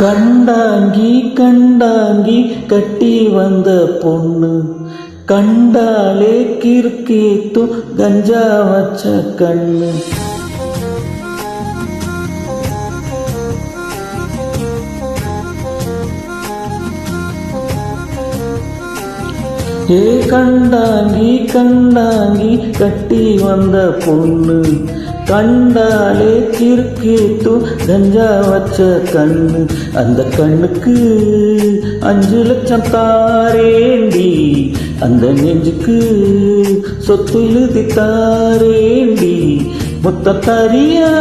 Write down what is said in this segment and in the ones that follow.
கண்டாங்கி கண்டாங்கி கட்டி வந்த பொண்ணு கண்டாலே கிறுக்கேத்தும் கஞ்சா வச்ச கண்ணு. ஏ கண்டாங்கி கண்டாங்கி கட்டி வந்த பொண்ணு கண்டாலே கிறுக்கேத்து கஞ்சா வச்ச கண்ணு. அந்த கண்ணுக்கு 5 லட்சம் தாரேண்டி, அந்த நெஞ்சுக்கு சொத்து எழுதி தாரேண்டி, மொத்த தரியா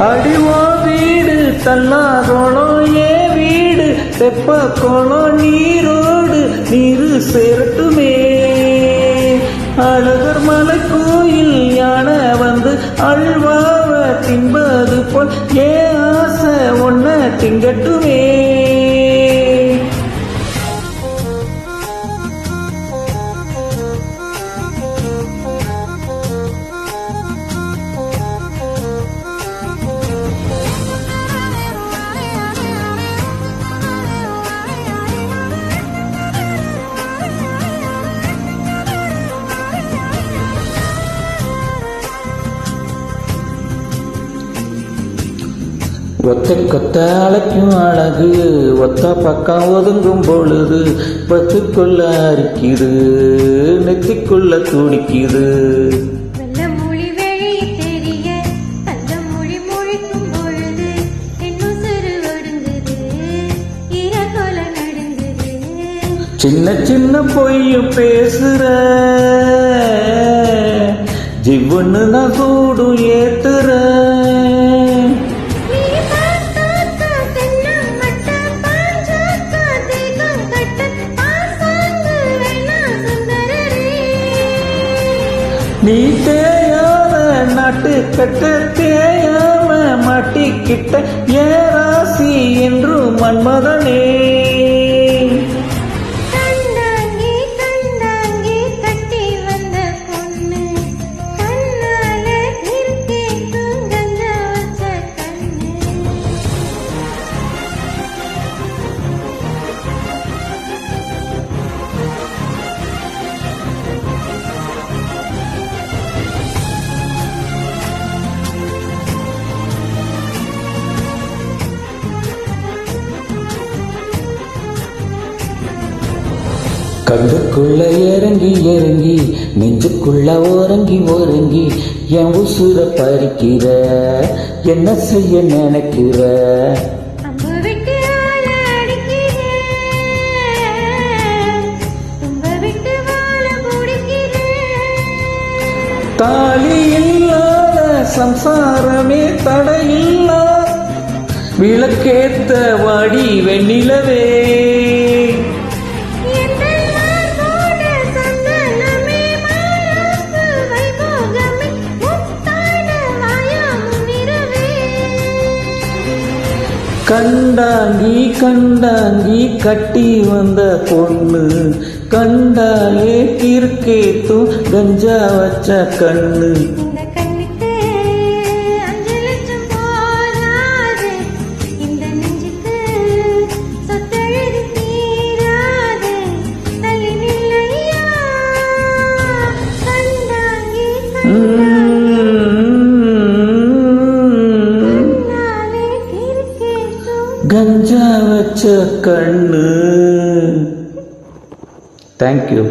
அடிவோ வீடு தன்னாரோளம் ஏ வீடு தெப்ப கோளம் நீரோடு நீரு சேரட்டுமே. அழகர் மலை கோயில் யானை வந்து அழ்வாவ தின்பது போல் ஏ ஆசை ஒன்ன திங்கட்டுமே. ஒத்த கொத்த அழைக்கும் அழகு ஒத்த பக்கம் ஒதுங்கும் பொழுது பத்துக்குள்ள அரிக்குது நெத்திக்குள்ள துடிக்குது. சின்ன சின்ன பொய்யும் பேசுற ஜிவ்வுன்னு நான் சூடு ஏத்துற. நீ தேயாம நாட்டு கட்ட தேயாம மாட்டிக்கிட்ட ஏ ராசி என்று மன்மதனே. கண்ணுக்குள்ள இறங்கி இறங்கி நெஞ்சுக்குள்ள ஓரங்கி ஓரங்கி என் உசுர பறிக்கிற என்ன செய்ய நினைக்கிற. தாலி இல்லாத சம்சாரமே தடையில்லா விளக்கேத்த வாடி வெண்ணிலவே. கண்டாங்கி கண்டாங்கி கட்டி வந்த பொண்ணு கண்டாலே கிறுக்கேத்தும் கஞ்சா வச்ச கண்ணு. கஞ்சா வச்ச கண்ணு. தேங்க்யூ.